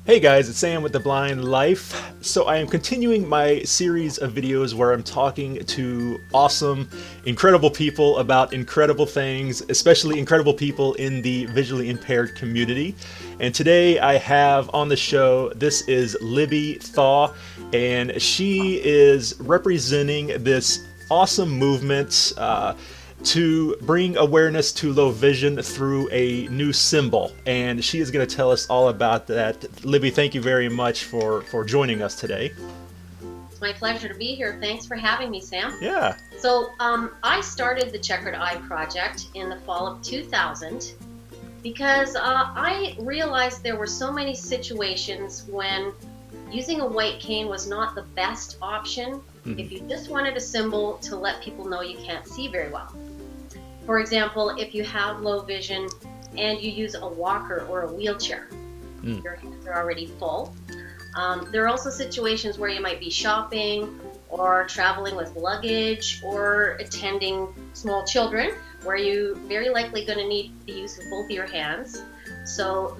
Hey guys, it's Sam with The Blind Life. So I am continuing my series of videos where I'm talking to awesome, incredible people about incredible things, especially incredible people in the visually impaired community. And today I have on the show, this is Libby Thaw, and she is representing this awesome movement to bring awareness to low vision through a new symbol. And she is going to tell us all about that. Libby, thank you very much for joining us today. It's my pleasure to be here. Thanks for having me, Sam. Yeah. So I started the Checkered Eye Project in the fall of 2000 because I realized there were so many situations when using a white cane was not the best option if you just wanted a symbol to let people know you can't see very well. For example, if you have low vision and you use a walker or a wheelchair, your hands are already full. There are also situations where you might be shopping or traveling with luggage or attending small children where you're very likely going to need the use of both of your hands. So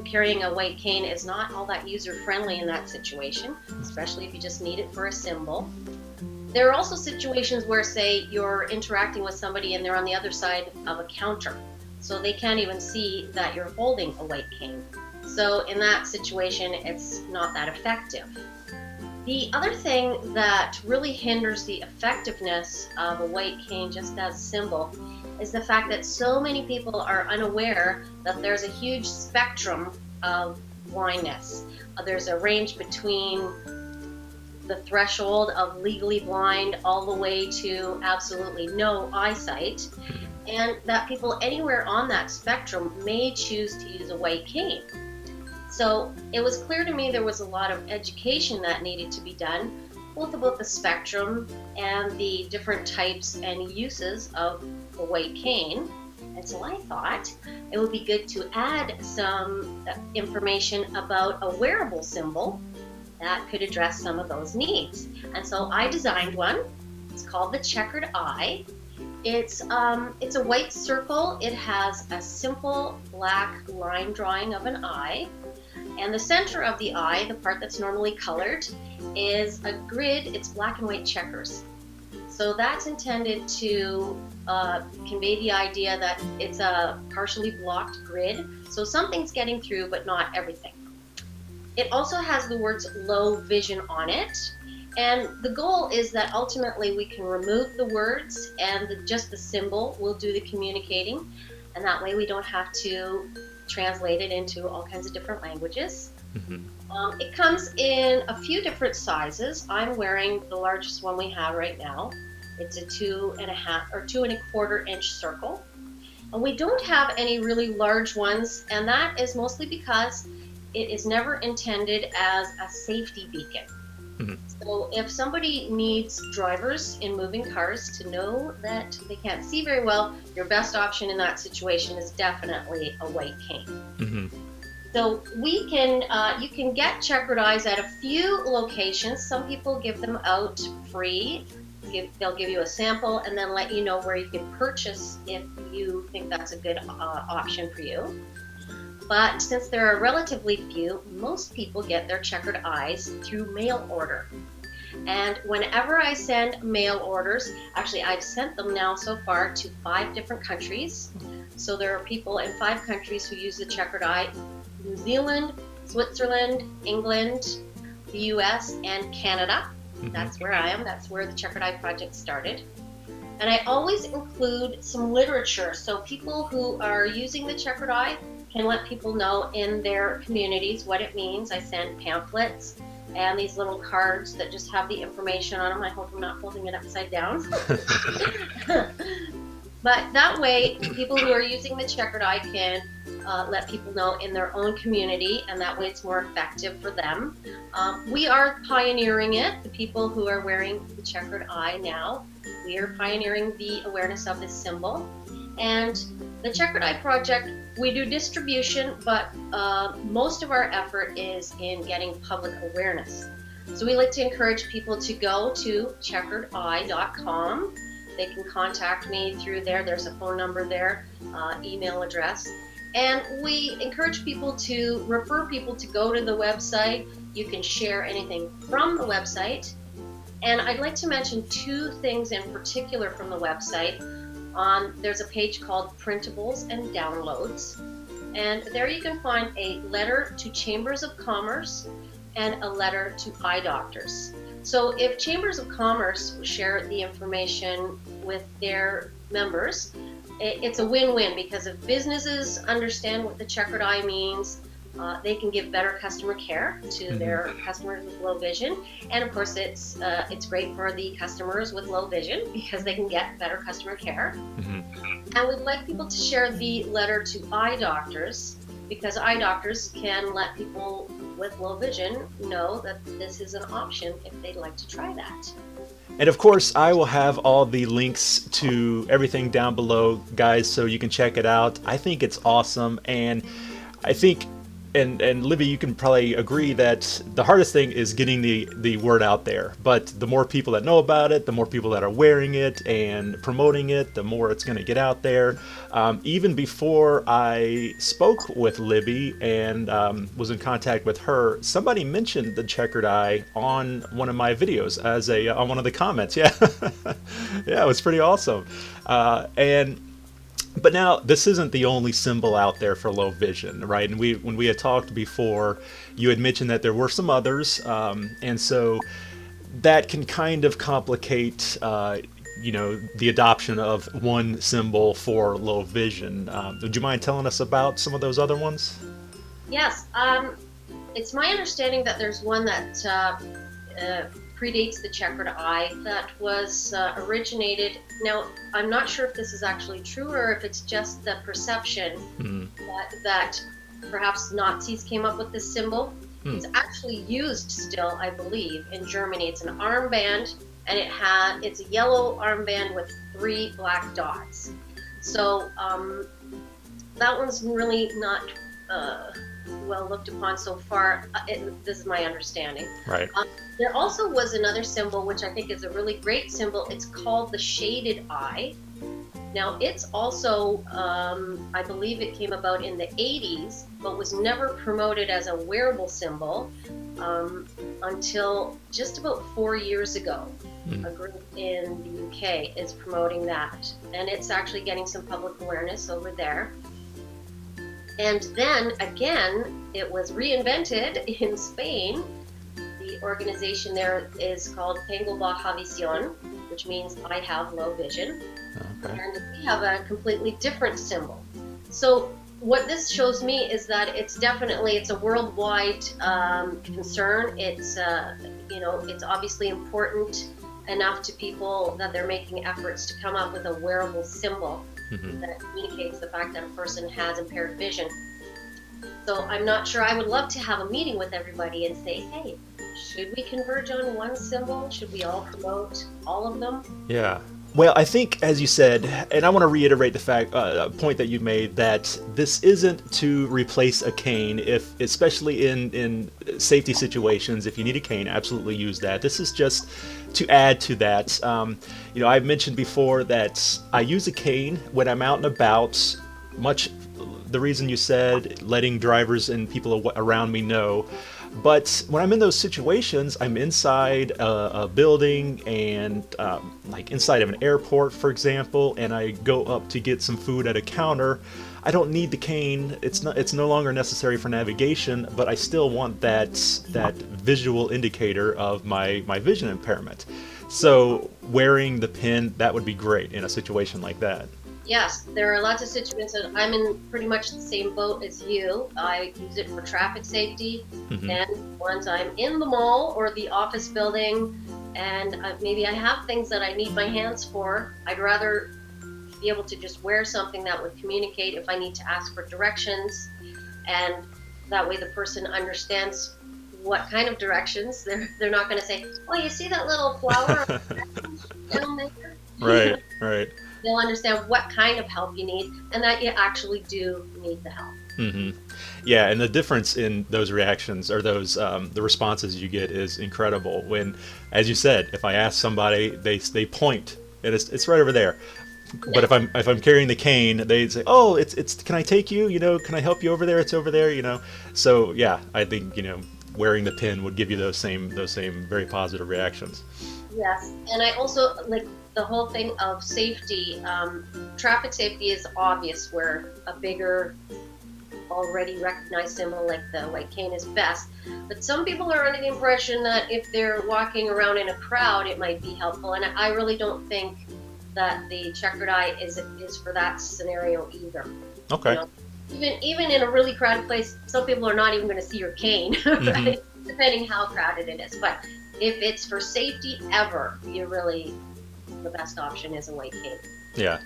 carrying a white cane is not all that user-friendly in that situation, especially if you just need it for a symbol. There are also situations where, say, you're interacting with somebody and they're on the other side of a counter, so they can't even see that you're holding a white cane. So in that situation, it's not that effective. The other thing that really hinders the effectiveness of a white cane just as a symbol is the fact that so many people are unaware that there's a huge spectrum of blindness. There's a range between the threshold of legally blind all the way to absolutely no eyesight, and that people anywhere on that spectrum may choose to use a white cane. So it was clear to me there was a lot of education that needed to be done, both about the spectrum and the different types and uses of a white cane. And so I thought it would be good to add some information about a wearable symbol that could address some of those needs. And so I designed one. It's called the Checkered Eye. It's a white circle. It has a simple black line drawing of an eye. And the center of the eye, the part that's normally colored, is a grid. It's black and white checkers. So that's intended to convey the idea that it's a partially blocked grid. So something's getting through, but not everything. It also has the words low vision on it. And the goal is that ultimately we can remove the words and just the symbol will do the communicating. And that way we don't have to translate it into all kinds of different languages. It comes in a few different sizes. I'm wearing the largest one we have right now. It's a 2.5 or 2.25 inch circle. And we don't have any really large ones, and that is mostly because it is never intended as a safety beacon. So if somebody needs drivers in moving cars to know that they can't see very well, your best option in that situation is definitely a white cane. So you can get checkered eyes at a few locations. Some people give them out free. They'll give you a sample and then let you know where you can purchase if you think that's a good option for you. But since there are relatively few, most people get their checkered eyes through mail order. And whenever I send mail orders, actually I've sent them now so far to 5 different countries. So there are people in 5 countries who use the checkered eye: New Zealand, Switzerland, England, the US, and Canada. That's where I am. That's where the Checkered Eye Project started. And I always include some literature so people who are using the checkered eye can let people know in their communities what it means. I send pamphlets and these little cards that just have the information on them. I hope I'm not holding it upside down. But that way, people who are using the checkered eye can let people know in their own community, and that way it's more effective for them. We are pioneering it, the people who are wearing the checkered eye now. We are pioneering the awareness of this symbol. And the Checkered Eye Project, we do distribution, but most of our effort is in getting public awareness. So we like to encourage people to go to checkeredeye.com. They can contact me through there. There's a phone number there, email address. And we encourage people to refer people to go to the website. You can share anything from the website. And I'd like to mention two things in particular from the website. There's a page called Printables and Downloads. And there you can find a letter to Chambers of Commerce and a letter to eye doctors. So if Chambers of Commerce share the information with their members, it's a win-win, because if businesses understand what the checkered eye means, they can give better customer care to their customers with low vision. And of course, it's great for the customers with low vision because they can get better customer care. And we'd like people to share the letter to eye doctors, because eye doctors can let people with low vision know that this is an option if they'd like to try that. And of course, I will have all the links to everything down below, guys, so you can check it out. I think it's awesome, and I think, and Libby, you can probably agree that the hardest thing is getting the word out there. But the more people that know about it, the more people that are wearing it and promoting it, the more it's going to get out there. Even before I spoke with Libby and was in contact with her, somebody mentioned the checkered eye on one of my videos as on one of the comments. Yeah, yeah, it was pretty awesome. But now, this isn't the only symbol out there for low vision, right? And when we had talked before, you had mentioned that there were some others, and so that can kind of complicate, the adoption of one symbol for low vision. Would you mind telling us about some of those other ones? Yes, it's my understanding that there's one that predates the checkered eye that was originated. Now, I'm not sure if this is actually true or if it's just the perception that perhaps Nazis came up with this symbol. It's actually used still, I believe, in Germany. It's an armband, and it's a yellow armband with 3 black dots. So that one's really not well looked upon so far. This is my understanding. Right. There also was another symbol, which I think is a really great symbol. It's called the shaded eye. Now, it's also, I believe it came about in the 80s, but was never promoted as a wearable symbol until just about 4 years ago. A group in the UK is promoting that, and it's actually getting some public awareness over there. And then again, it was reinvented in Spain. The organization there is called Tengo Baja Visión, which means I have low vision. Okay. And we have a completely different symbol. So what this shows me is that it's a worldwide concern. It's it's obviously important enough to people that they're making efforts to come up with a wearable symbol that communicates the fact that a person has impaired vision. So I'm not sure. I would love to have a meeting with everybody and say, hey, should we converge on one symbol? Should we all promote all of them? Yeah. Well, I think, as you said, and I want to reiterate the point that you made, that this isn't to replace a cane. Especially in safety situations, if you need a cane, absolutely use that. This is just to add to that. I've mentioned before that I use a cane when I'm out and about. Much the reason you said, letting drivers and people around me know. But when I'm in those situations, I'm inside a building and like inside of an airport, for example, and I go up to get some food at a counter. I don't need the cane. It's no longer necessary for navigation, but I still want that visual indicator of my vision impairment. So wearing the pin, that would be great in a situation like that. Yes, there are lots of situations. I'm in pretty much the same boat as you. I use it for traffic safety, and once I'm in the mall or the office building, and maybe I have things that I need my hands for, I'd rather be able to just wear something that would communicate if I need to ask for directions, and that way the person understands what kind of directions. They're not going to say, "Oh, you see that little flower down there?" Right, right. They'll understand what kind of help you need, and that you actually do need the help. Yeah, and the difference in those reactions, or those the responses you get, is incredible. When, as you said, if I ask somebody, they point, and it's right over there. But if I'm carrying the cane, they say, "Oh, it's can I take you? You know, can I help you over there? It's over there." You know, so yeah, I think wearing the pin would give you those same very positive reactions. Yes, and I also like the whole thing of safety. Traffic safety is obvious where a bigger, already recognized symbol like the white cane is best. But some people are under the impression that if they're walking around in a crowd, it might be helpful. And I really don't think that the checkered eye is for that scenario either. Okay. Even in a really crowded place, some people are not even going to see your cane, right? Depending how crowded it is. But if it's for safety ever, the best option is a white cane. Yeah.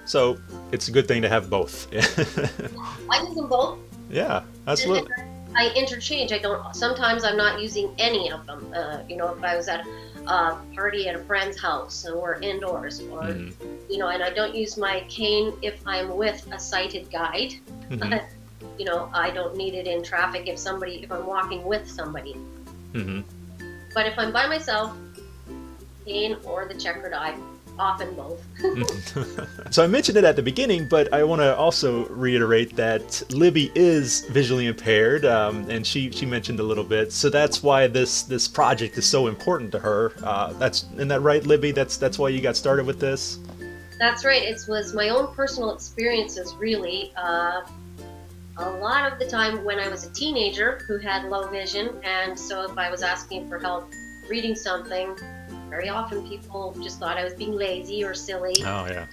So it's a good thing to have both. I use them both. Yeah, absolutely. I interchange. Sometimes I'm not using any of them. If I was at a party at a friend's house and we're indoors, or and I don't use my cane if I'm with a sighted guide. I don't need it in traffic if I'm walking with somebody. But if I'm by myself, cane or the checkered eye, often both. So I mentioned it at the beginning, but I want to also reiterate that Libby is visually impaired, and she mentioned a little bit. So that's why this project is so important to her. Isn't that right, Libby? That's why you got started with this. That's right. It was my own personal experiences, really. A lot of the time when I was a teenager who had low vision, and so if I was asking for help reading something, very often people just thought I was being lazy or silly. Oh, yeah.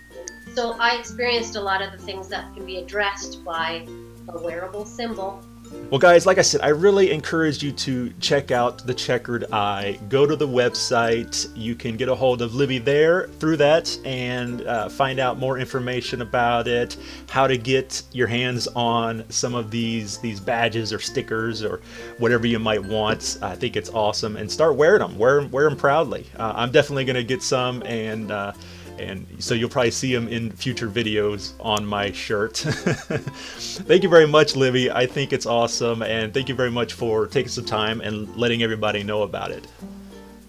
So I experienced a lot of the things that can be addressed by a wearable symbol. Well, guys, like I said, I really encourage you to check out the Checkered Eye. Go to the website. You can get a hold of Libby there through that and find out more information about it, how to get your hands on some of these badges or stickers or whatever you might want. I think it's awesome. And start wearing them. Wear them proudly. I'm definitely going to get some, and so you'll probably see them in future videos on my shirt. Thank you very much, Libby. I think it's awesome, and thank you very much for taking some time and letting everybody know about it.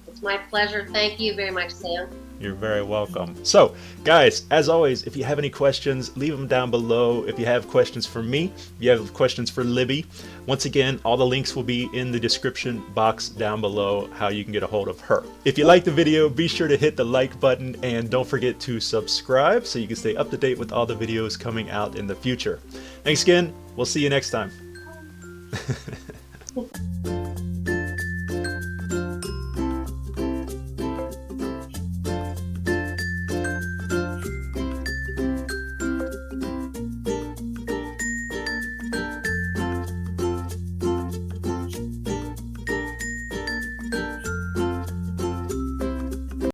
It's my pleasure. Thank you very much, Sam. You're very welcome. So, guys, as always, if you have any questions, leave them down below. If you have questions for me, if you have questions for Libby, once again, all the links will be in the description box down below, how you can get a hold of her. If you like the video, be sure to hit the like button and don't forget to subscribe so you can stay up to date with all the videos coming out in the future. Thanks again. We'll see you next time.